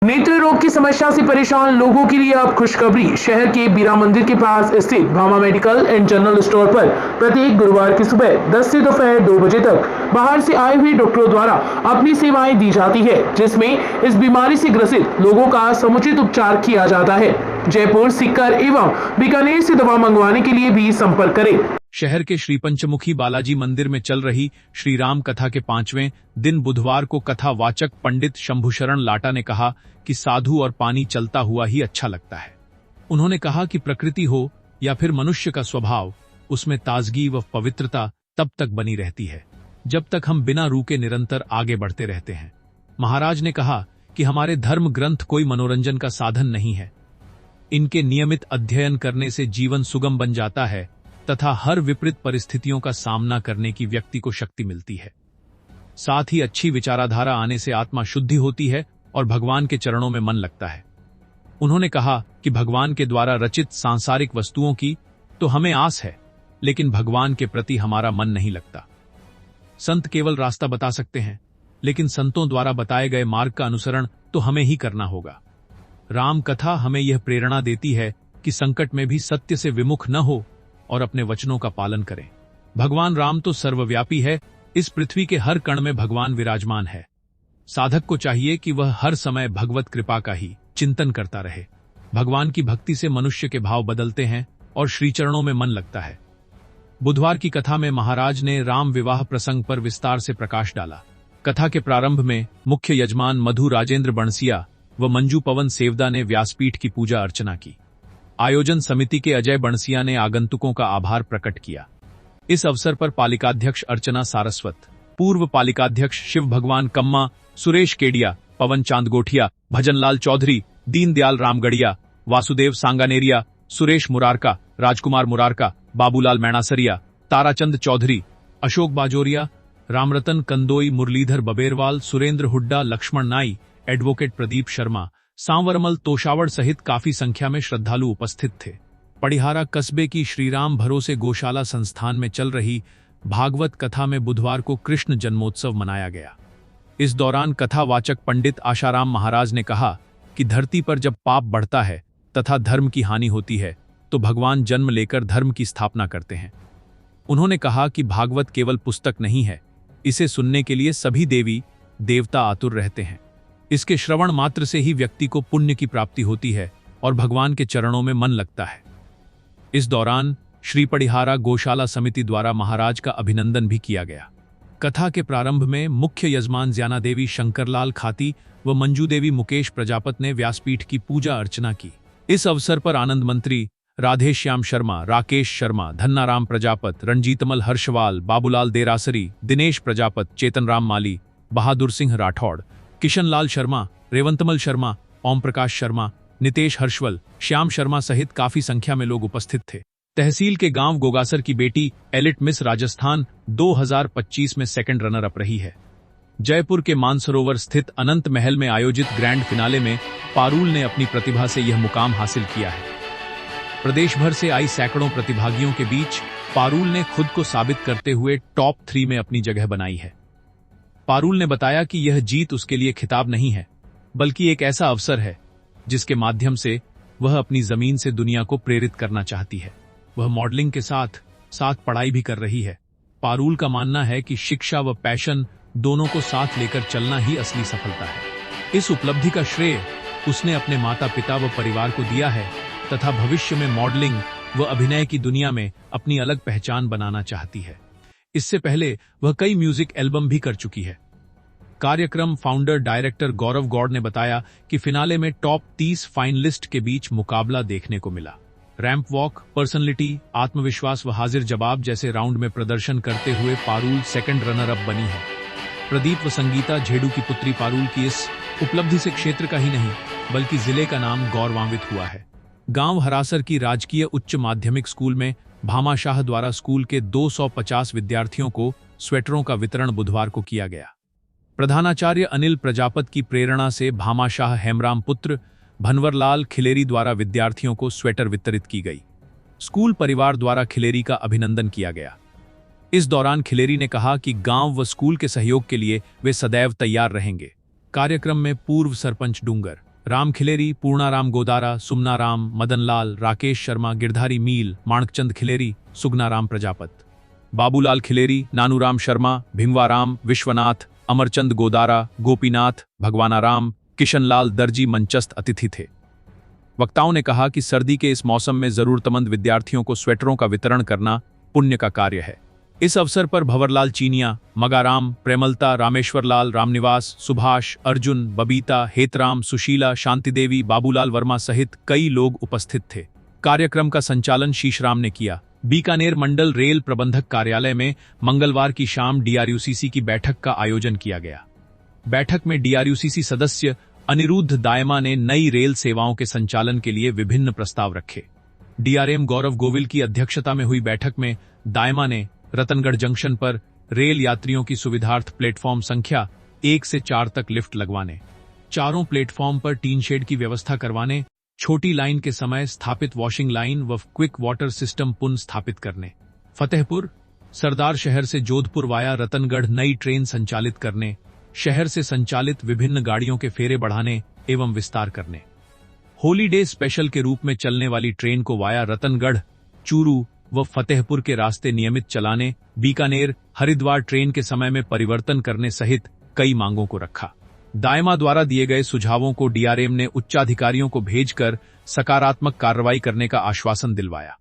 नेत्र रोग की समस्या से परेशान लोगों के लिए अब खुशखबरी। शहर के बीरा मंदिर के पास स्थित Bhama medical and general store पर प्रत्येक गुरुवार की सुबह 10 से दोपहर 2 बजे तक बाहर से आए हुए डॉक्टरों द्वारा अपनी सेवाएं दी जाती है, जिसमें इस बीमारी से ग्रसित लोगों का समुचित उपचार किया जाता है। जयपुर, सीकर एवं बीकानेर से दवा मंगवाने के लिए भी संपर्क करें। शहर के श्री पंचमुखी बालाजी मंदिर में चल रही श्री राम कथा के 5वें दिन बुधवार को कथा वाचक पंडित शंभुशरण लाटा ने कहा कि साधु और पानी चलता हुआ ही अच्छा लगता है। उन्होंने कहा कि प्रकृति हो या फिर मनुष्य का स्वभाव, उसमें ताजगी व पवित्रता तब तक बनी रहती है जब तक हम बिना रुके निरंतर आगे बढ़ते रहते हैं। महाराज ने कहा कि हमारे धर्म ग्रंथ कोई मनोरंजन का साधन नहीं है। इनके नियमित अध्ययन करने से जीवन सुगम बन जाता है तथा हर विपरीत परिस्थितियों का सामना करने की व्यक्ति को शक्ति मिलती है। साथ ही अच्छी विचारधारा आने से आत्मा शुद्धि होती है और भगवान के चरणों में मन लगता है। उन्होंने कहा कि भगवान के द्वारा रचित सांसारिक वस्तुओं की तो हमें आस है, लेकिन भगवान के प्रति हमारा मन नहीं लगता। संत केवल रास्ता बता सकते हैं, लेकिन संतों द्वारा बताए गए मार्ग का अनुसरण तो हमें ही करना होगा। राम कथा हमें यह प्रेरणा देती है कि संकट में भी सत्य से विमुख न हो और अपने वचनों का पालन करें। भगवान राम तो सर्वव्यापी है, इस पृथ्वी के हर कण में भगवान विराजमान है। साधक को चाहिए कि वह हर समय भगवत कृपा का ही चिंतन करता रहे। भगवान की भक्ति से मनुष्य के भाव बदलते हैं और श्री चरणों में मन लगता है। बुधवार की कथा में महाराज ने राम विवाह प्रसंग पर विस्तार से प्रकाश डाला। कथा के प्रारंभ में मुख्य यजमान मधु राजेंद्र बणसिया व मंजू पवन सेवदा ने व्यासपीठ की पूजा अर्चना की। आयोजन समिति के अजय बणसिया ने आगंतुकों का आभार प्रकट किया। इस अवसर पर पालिकाध्यक्ष अर्चना सारस्वत, पूर्व पालिकाध्यक्ष शिव भगवान कम्मा, सुरेश केडिया, पवन चांद गोठिया, भजनलाल चौधरी, दीनदयाल रामगढ़िया, वासुदेव सांगानेरिया, सुरेश मुरारका, राजकुमार मुरारका, बाबूलाल मैणासरिया, ताराचंद चौधरी, अशोक बाजोरिया, रामरतन कंदोई, मुरलीधर बबेरवाल, सुरेंद्र हुड्डा, लक्ष्मण नाई, एडवोकेट प्रदीप शर्मा, सांवरमल तोशावड़ सहित काफी संख्या में श्रद्धालु उपस्थित थे। पड़िहारा कस्बे की श्रीराम भरोसे गौशाला संस्थान में चल रही भागवत कथा में बुधवार को कृष्ण जन्मोत्सव मनाया गया। इस दौरान कथावाचक पंडित आशाराम महाराज ने कहा कि धरती पर जब पाप बढ़ता है तथा धर्म की हानि होती है तो भगवान जन्म लेकर धर्म की स्थापना करते हैं। उन्होंने कहा कि भागवत केवल पुस्तक नहीं है, इसे सुनने के लिए सभी देवी देवता आतुर रहते हैं। इसके श्रवण मात्र से ही व्यक्ति को पुण्य की प्राप्ति होती है और भगवान के चरणों में मन लगता है। इस दौरान श्री पड़िहारा गौशाला समिति द्वारा महाराज का अभिनंदन भी किया गया। कथा के प्रारंभ में मुख्य यजमान ज्ञाना देवी शंकरलाल खाती व मंजू देवी मुकेश प्रजापत ने व्यासपीठ की पूजा अर्चना की। इस अवसर पर आनंद मंत्री राधेश्याम शर्मा, राकेश शर्मा, धन्नाराम प्रजापत, रणजीतमल हर्षवाल, बाबूलाल देरासरी, दिनेश प्रजापत, चेतनराम माली, बहादुर सिंह राठौड़, किशनलाल शर्मा, रेवंतमल शर्मा, ओम प्रकाश शर्मा, नितेश हर्षवल, श्याम शर्मा सहित काफी संख्या में लोग उपस्थित थे। तहसील के गांव गोगासर की बेटी एलिट मिस राजस्थान 2025 में सेकंड रनर अप रही है। जयपुर के मानसरोवर स्थित अनंत महल में आयोजित ग्रैंड फिनाले में पारुल ने अपनी प्रतिभा से यह मुकाम हासिल किया है। प्रदेश भर से आई सैकड़ों प्रतिभागियों के बीच पारुल ने खुद को साबित करते हुए टॉप 3 में अपनी जगह बनाई है। पारुल ने बताया कि यह जीत उसके लिए खिताब नहीं है, बल्कि एक ऐसा अवसर है जिसके माध्यम से वह अपनी जमीन से दुनिया को प्रेरित करना चाहती है। वह मॉडलिंग के साथ साथ पढ़ाई भी कर रही है। पारुल का मानना है कि शिक्षा व पैशन दोनों को साथ लेकर चलना ही असली सफलता है। इस उपलब्धि का श्रेय उसने अपने माता पिता व परिवार को दिया है तथा भविष्य में मॉडलिंग व अभिनय की दुनिया में अपनी अलग पहचान बनाना चाहती है। इससे पहले वह कई म्यूजिक एल्बम भी कर चुकी है। कार्यक्रम फाउंडर डायरेक्टर गौरव गौड़ ने बताया कि फिनाले में टॉप 30 फाइनलिस्ट के बीच मुकाबला देखने को मिला। रैंप वॉक, पर्सनलिटी, आत्मविश्वास व हाजिर जवाब जैसे राउंड में प्रदर्शन करते हुए पारुल सेकंड रनर अप बनी है। प्रदीप व संगीता झेडू की पुत्री पारुल की इस उपलब्धि से क्षेत्र का ही नहीं बल्कि जिले का नाम गौरवान्वित हुआ है। गांव हरासर की राजकीय उच्च माध्यमिक स्कूल में भामाशाह द्वारा स्कूल के 250 विद्यार्थियों को स्वेटरों का वितरण बुधवार को किया गया। प्रधानाचार्य अनिल प्रजापत की प्रेरणा से भामाशाह हेमराम पुत्र भनवरलाल खिलेरी द्वारा विद्यार्थियों को स्वेटर वितरित की गई। स्कूल परिवार द्वारा खिलेरी का अभिनंदन किया गया। इस दौरान खिलेरी ने कहा कि गांव व स्कूल के सहयोग के लिए वे सदैव तैयार रहेंगे। कार्यक्रम में पूर्व सरपंच डूंगर, राम खिलेरी, पूर्णाराम गोदारा, सुमनाराम, मदनलाल, राकेश शर्मा, गिरधारी मील, माणकचंद खिलेरी, सुगनाराम प्रजापत, बाबूलाल खिलेरी, नानूराम शर्मा, भिंगवाराम, विश्वनाथ, अमरचंद गोदारा, गोपीनाथ, भगवानाराम, किशनलाल दर्जी मंचस्थ अतिथि थे। वक्ताओं ने कहा कि सर्दी के इस मौसम में जरूरतमंद विद्यार्थियों को स्वेटरों का वितरण करना पुण्य का कार्य है। इस अवसर पर भंवरलाल चीनिया, मगाराम, प्रेमलता, रामेश्वरलाल, रामनिवास, सुभाष, अर्जुन, बबीता, हेतराम, सुशीला, शांतिदेवी, बाबूलाल वर्मा सहित कई लोग उपस्थित थे। कार्यक्रम का संचालन शीशराम ने किया। बीकानेर मंडल रेल प्रबंधक कार्यालय में मंगलवार की शाम डीआरयूसीसी की बैठक का आयोजन किया गया। बैठक में डीआरयूसीसी सदस्य अनिरुद्ध दायमा ने नई रेल सेवाओं के संचालन के लिए विभिन्न प्रस्ताव रखे। डीआरएम गौरव गोविल की अध्यक्षता में हुई बैठक में दायमा ने रतनगढ़ जंक्शन पर रेल यात्रियों की सुविधार्थ प्लेटफॉर्म संख्या 1 से 4 तक लिफ्ट लगवाने, चारों प्लेटफॉर्म पर टीन शेड की व्यवस्था करवाने, छोटी लाइन के समय स्थापित वॉशिंग लाइन व क्विक वाटर सिस्टम पुनः स्थापित करने, फतेहपुर, सरदार शहर से जोधपुर वाया रतनगढ़ नई ट्रेन संचालित करने, शहर से संचालित विभिन्न गाड़ियों के फेरे बढ़ाने एवं विस्तार करने, होलीडे स्पेशल के रूप में चलने वाली ट्रेन को वाया रतनगढ़, चूरू व फतेहपुर के रास्ते नियमित चलाने, बीकानेर हरिद्वार ट्रेन के समय में परिवर्तन करने सहित कई मांगों को रखा। दायमा द्वारा दिए गए सुझावों को डीआरएम ने उच्चाधिकारियों को भेजकर सकारात्मक कार्रवाई करने का आश्वासन दिलवाया।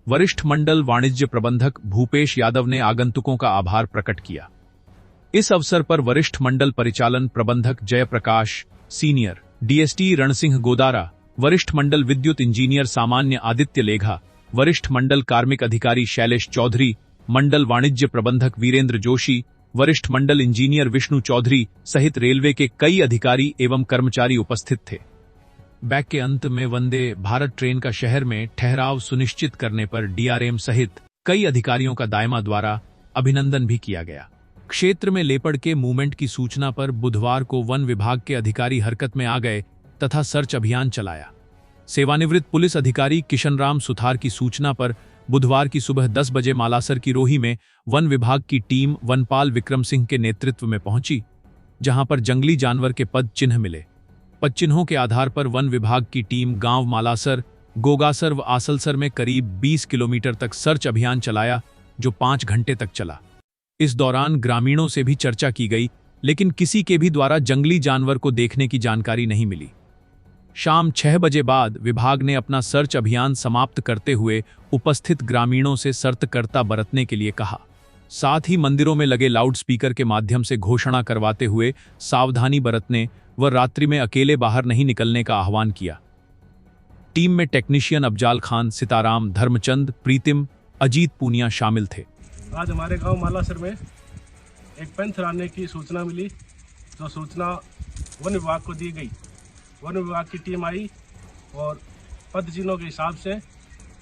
वरिष्ठ मंडल वाणिज्य प्रबंधक भूपेश यादव ने आगंतुकों का आभार प्रकट किया। इस अवसर पर वरिष्ठ मंडल परिचालन प्रबंधक जयप्रकाश, सीनियर डीएसटी रणसिंह गोदारा, वरिष्ठ मंडल विद्युत इंजीनियर सामान्य आदित्य लेघा, वरिष्ठ मंडल कार्मिक अधिकारी शैलेश चौधरी, मंडल वाणिज्य प्रबंधक वीरेंद्र जोशी, वरिष्ठ मंडल इंजीनियर विष्णु चौधरी सहित रेलवे के कई अधिकारी एवं कर्मचारी उपस्थित थे। बैक के अंत में वंदे भारत ट्रेन का शहर में ठहराव सुनिश्चित करने पर डीआरएम सहित कई अधिकारियों का दायमा द्वारा अभिनंदन भी किया गया। क्षेत्र में लेपर्ड के मूवमेंट की सूचना पर बुधवार को वन विभाग के अधिकारी हरकत में आ गए तथा सर्च अभियान चलाया। सेवानिवृत्त पुलिस अधिकारी किशनराम सुथार की सूचना पर बुधवार की सुबह 10 बजे मालासर की रोही में वन विभाग की टीम वनपाल विक्रम सिंह के नेतृत्व में पहुंची, जहां पर जंगली जानवर के पद चिन्ह मिले। पद चिन्हों के आधार पर वन विभाग की टीम गांव मालासर, गोगासर व आसलसर में करीब 20 किलोमीटर तक सर्च अभियान चलाया, जो 5 घंटे तक चला। इस दौरान ग्रामीणों से भी चर्चा की गई, लेकिन किसी के भी द्वारा जंगली जानवर को देखने की जानकारी नहीं मिली। शाम 6 बजे बाद विभाग ने अपना सर्च अभियान समाप्त करते हुए उपस्थित ग्रामीणों से सतर्कता बरतने के लिए कहा। साथ ही मंदिरों में लगे लाउडस्पीकर के माध्यम से घोषणा करवाते हुए सावधानी बरतने व रात्रि में अकेले बाहर नहीं निकलने का आह्वान किया। टीम में टेक्नीशियन अफजाल खान, सिताराम, धर्मचंद, प्रीतिम, अजीत पूनिया शामिल थे। आज हमारे गांव मालासर में एक पैंथर आने की सूचना मिली, जो सूचना वन विभाग को दी गई। वन विभाग की टीम आई और पद चिन्हों के हिसाब से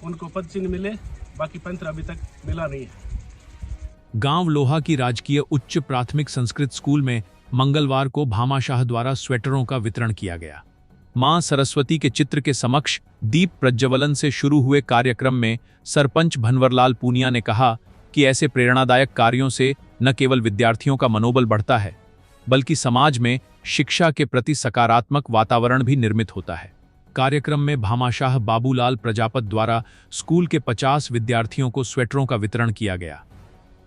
उनको पद चिन्ह मिले, बाकी पैंथर अभी तक मिला नहीं है। गांव लोहा की राजकीय उच्च प्राथमिक संस्कृत स्कूल में मंगलवार को भामाशाह द्वारा स्वेटरों का वितरण किया गया। मां सरस्वती के चित्र के समक्ष दीप प्रज्वलन से शुरू हुए कार्यक्रम में सरपंच भंवरलाल पूनिया ने कहा कि ऐसे प्रेरणादायक कार्यों से न केवल विद्यार्थियों का मनोबल बढ़ता है, बल्कि समाज में शिक्षा के प्रति सकारात्मक वातावरण भी निर्मित होता है। कार्यक्रम में भामाशाह बाबूलाल प्रजापत द्वारा स्कूल के 50 विद्यार्थियों को स्वेटरों का वितरण किया गया।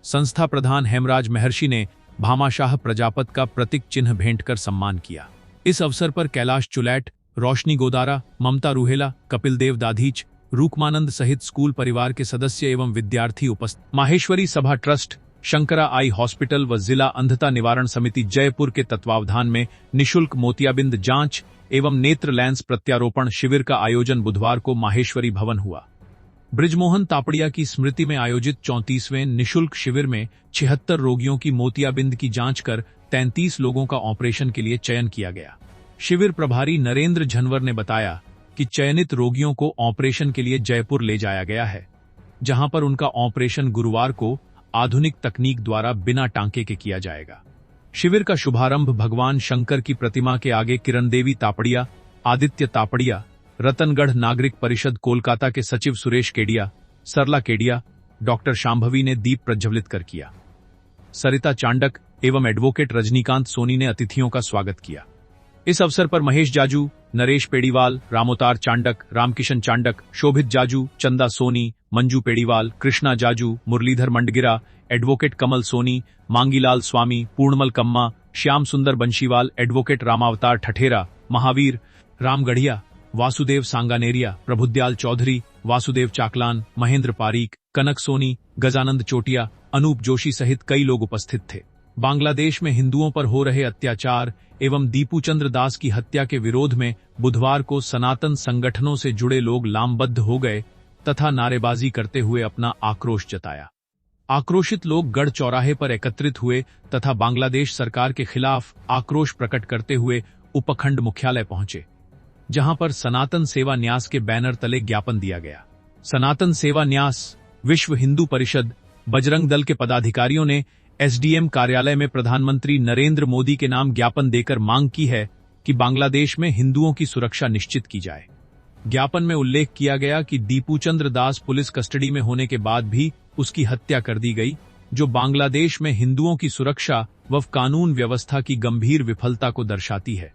संस्था प्रधान हेमराज महर्षि ने भामाशाह प्रजापत का प्रतीक चिन्ह भेंट कर सम्मान किया। इस अवसर पर कैलाश चुलैट, रोशनी गोदारा, ममता रूहेला, कपिल देव दाधीच, रूकमानंद सहित स्कूल परिवार के सदस्य एवं विद्यार्थी उपस्थित। माहेश्वरी सभा ट्रस्ट, शंकरा आई हॉस्पिटल व जिला अंधता निवारण समिति जयपुर के तत्वावधान में निशुल्क मोतियाबिंद जांच एवं नेत्र लेंस प्रत्यारोपण शिविर का आयोजन बुधवार को माहेश्वरी भवन हुआ। बृजमोहन तापड़िया की स्मृति में आयोजित 34वें निशुल्क शिविर में 76 रोगियों की मोतियाबिंद की जांच कर 33 लोगों का ऑपरेशन के लिए चयन किया गया। शिविर प्रभारी नरेंद्र झनवर ने बताया कि चयनित रोगियों को ऑपरेशन के लिए जयपुर ले जाया गया है, जहां पर उनका ऑपरेशन गुरुवार को आधुनिक तकनीक द्वारा बिना टांके के किया जाएगा। शिविर का शुभारंभ भगवान शंकर की प्रतिमा के आगे किरण देवी तापड़िया, आदित्य तापड़िया, रतनगढ़ नागरिक परिषद कोलकाता के सचिव सुरेश केडिया, सरला केडिया, डॉक्टर शांभवी ने दीप प्रज्वलित कर किया। सरिता चांडक एवं एडवोकेट रजनीकांत सोनी ने अतिथियों का स्वागत किया। इस अवसर पर महेश जाजू, नरेश पेड़ीवाल, रामोतार चांडक, रामकिशन चांडक, शोभित जाजू, चंदा सोनी, मंजू पेड़ीवाल, कृष्णा जाजू, मुरलीधर मंडगिरा, एडवोकेट कमल सोनी, मांगीलाल स्वामी, पूर्णमल कम्मा, श्याम सुंदर बंशीवाल, एडवोकेट रामावतार ठठेरा, महावीर रामगढ़िया, वासुदेव सांगानेरिया, प्रभुदयाल चौधरी, वासुदेव चाकलान, महेंद्र पारीक, कनक सोनी, गजानंद चोटिया, अनूप जोशी सहित कई लोग उपस्थित थे। बांग्लादेश में हिंदुओं पर हो रहे अत्याचार एवं दीपू चंद्र दास की हत्या के विरोध में बुधवार को सनातन संगठनों से जुड़े लोग लामबद्ध हो गए तथा नारेबाजी करते हुए अपना आक्रोश जताया। आक्रोशित लोग गढ़ चौराहे पर एकत्रित हुए तथा बांग्लादेश सरकार के खिलाफ आक्रोश प्रकट करते हुए उपखंड मुख्यालय पहुंचे, जहां पर सनातन सेवा न्यास के बैनर तले ज्ञापन दिया गया। सनातन सेवा न्यास, विश्व हिंदू परिषद, बजरंग दल के पदाधिकारियों ने एसडीएम कार्यालय में प्रधानमंत्री नरेंद्र मोदी के नाम ज्ञापन देकर मांग की है कि बांग्लादेश में हिंदुओं की सुरक्षा निश्चित की जाए। ज्ञापन में उल्लेख किया गया कि दीपू चंद्र दास पुलिस कस्टडी में होने के बाद भी उसकी हत्या कर दी गई, जो बांग्लादेश में हिंदुओं की सुरक्षा व कानून व्यवस्था की गंभीर विफलता को दर्शाती है।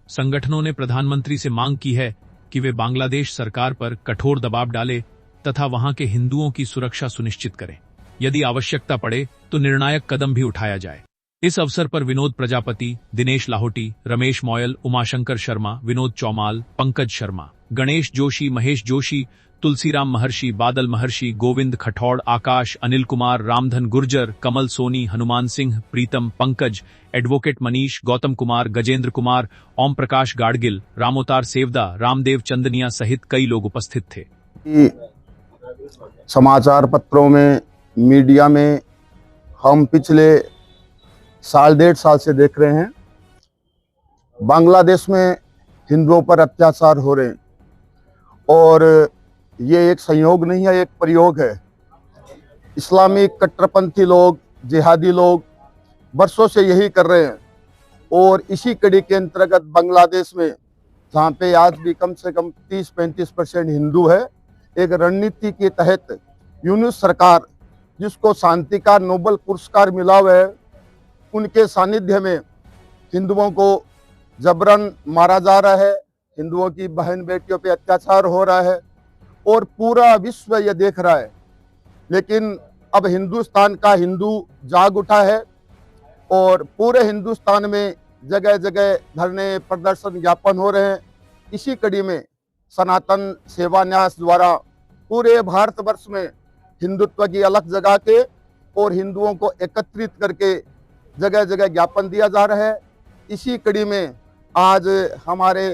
संगठनों ने प्रधानमंत्री से मांग की है कि वे बांग्लादेश सरकार पर कठोर दबाव डाले तथा वहां के हिंदुओं की सुरक्षा सुनिश्चित करें। यदि आवश्यकता पड़े तो निर्णायक कदम भी उठाया जाए। इस अवसर पर विनोद प्रजापति, दिनेश लाहोटी, रमेश मोयल, उमाशंकर शर्मा, विनोद चौमाल, पंकज शर्मा, गणेश जोशी, महेश जोशी, तुलसीराम महर्षि, बादल महर्षि, गोविंद खठौड़, आकाश, अनिल कुमार, रामधन गुर्जर, कमल सोनी, हनुमान सिंह, प्रीतम, पंकज, एडवोकेट मनीष, गौतम कुमार, गजेंद्र कुमार, ओम प्रकाश गाडगिल, रामोतार सेवदा, रामदेव चंदनिया सहित कई लोग उपस्थित थे। समाचार पत्रों में, मीडिया में हम पिछले साल डेढ़ साल से देख रहे हैं, बांग्लादेश में हिंदुओं पर अत्याचार हो रहे हैं और ये एक संयोग नहीं है, एक प्रयोग है। इस्लामिक कट्टरपंथी लोग, जिहादी लोग वर्षों से यही कर रहे हैं और इसी कड़ी के अंतर्गत बांग्लादेश में, जहाँ पे आज भी कम से कम 30-35% हिंदू है, एक रणनीति के तहत यूनुस सरकार, जिसको शांति का नोबेल पुरस्कार मिला हुआ है, उनके सानिध्य में हिंदुओं को जबरन मारा जा रहा है, हिंदुओं की बहन बेटियों पे अत्याचार हो रहा है और पूरा विश्व ये देख रहा है। लेकिन अब हिंदुस्तान का हिंदू जाग उठा है और पूरे हिंदुस्तान में जगह जगह धरने, प्रदर्शन, ज्ञापन हो रहे हैं। इसी कड़ी में सनातन सेवा न्यास द्वारा पूरे भारतवर्ष में हिंदुत्व की अलख जगा के और हिंदुओं को एकत्रित करके जगह जगह ज्ञापन दिया जा रहा है। इसी कड़ी में आज हमारे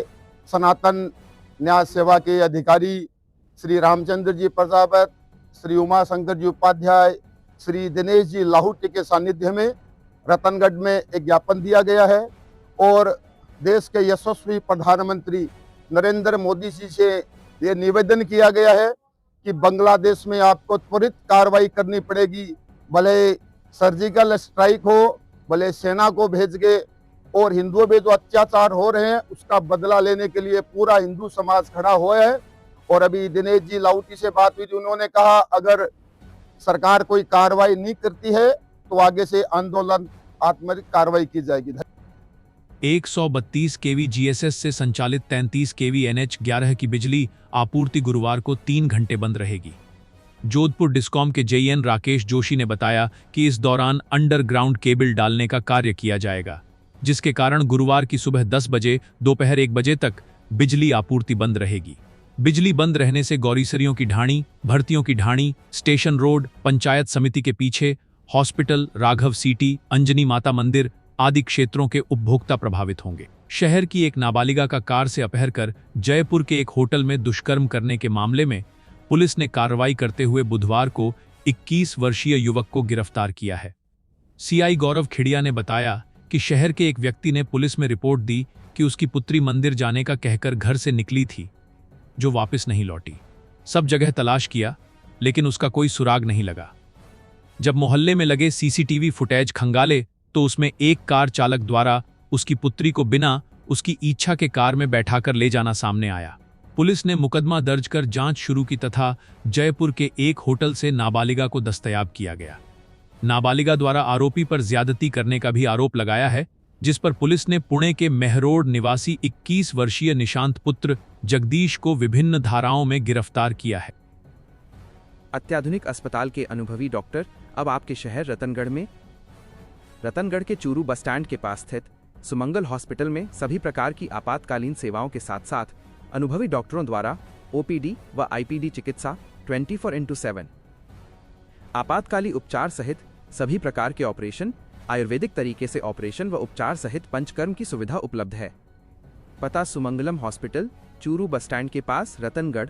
सनातन न्याय सेवा के अधिकारी श्री रामचंद्र जी प्रजापत, श्री उमाशंकर जी उपाध्याय, श्री दिनेश जी लाहौटी के सानिध्य में रतनगढ़ में एक ज्ञापन दिया गया है और देश के यशस्वी प्रधानमंत्री नरेंद्र मोदी जी से ये निवेदन किया गया है कि बांग्लादेश में आपको त्वरित कार्रवाई करनी पड़ेगी, भले सर्जिकल स्ट्राइक हो, भले सेना को भेज के, और हिंदुओं पे जो अत्याचार हो रहे हैं उसका बदला लेने के लिए पूरा हिंदू समाज खड़ा हुआ है। और अभी दिनेश जी लाहौटी से बात हुई थी, उन्होंने कहा अगर सरकार कोई कार्रवाई नहीं करती है तो आगे से आंदोलन, आत्मरिक कार्रवाई की जाएगी। 132 केवी जीएसएस से संचालित 33 केवी NH11 की बिजली आपूर्ति गुरुवार को 3 घंटे बंद रहेगी। जोधपुर डिस्कॉम के JN राकेश जोशी ने बताया कि इस दौरान अंडरग्राउंड केबल डालने का कार्य किया जाएगा, जिसके कारण गुरुवार की सुबह 10 बजे दोपहर 1 बजे तक बिजली आपूर्ति बंद रहेगी। बिजली बंद रहने से गौरीसरियों की ढाणी, भर्तियों की ढाणी, स्टेशन रोड, पंचायत समिति के पीछे, हॉस्पिटल, राघव सिटी, अंजनी माता मंदिर आदि क्षेत्रों के उपभोक्ता प्रभावित होंगे। शहर की एक नाबालिगा का कार से अपहर कर जयपुर के एक होटल में दुष्कर्म करने के मामले में पुलिस ने कार्रवाई करते हुए बुधवार को 21 वर्षीय युवक को गिरफ्तार किया है। CI गौरव खिड़िया ने बताया कि शहर के एक व्यक्ति ने पुलिस में रिपोर्ट दी कि उसकी पुत्री मंदिर जाने का कहकर घर से निकली थी, जो वापस नहीं लौटी। सब जगह तलाश किया लेकिन उसका कोई सुराग नहीं लगा। जब मोहल्ले में लगे CCTV फुटेज खंगाले तो उसमें एक कार चालक द्वारा उसकी पुत्री को बिना उसकी इच्छा के कार में बैठाकर ले जाना सामने आया। पुलिस ने मुकदमा दर्ज कर जांच शुरू की तथा जयपुर के एक होटल से नाबालिगा को दस्तयाब किया गया। नाबालिगा द्वारा आरोपी पर ज्यादती करने का भी आरोप लगाया है जिस पर पुलिस ने पुणे के मेहरोड निवासी 21 वर्षीय निशांत पुत्र जगदीश को विभिन्न धाराओं में गिरफ्तार किया है। अत्याधुनिक अस्पताल के अनुभवी डॉक्टर अब आपके शहर रतनगढ़ में। रतनगढ़ के चूरू बस स्टैंड के पास स्थित सुमंगल हॉस्पिटल में सभी प्रकार की आपातकालीन सेवाओं के साथ साथ अनुभवी डॉक्टरों द्वारा ओपीडी व आईपीडी चिकित्सा 24/7, आपातकाली उपचार सहित सभी प्रकार के ऑपरेशन, आयुर्वेदिक तरीके से ऑपरेशन व उपचार सहित पंचकर्म की सुविधा उपलब्ध है। पता Sumangalam hospital, Churu bus stand के पास, रतनगढ़।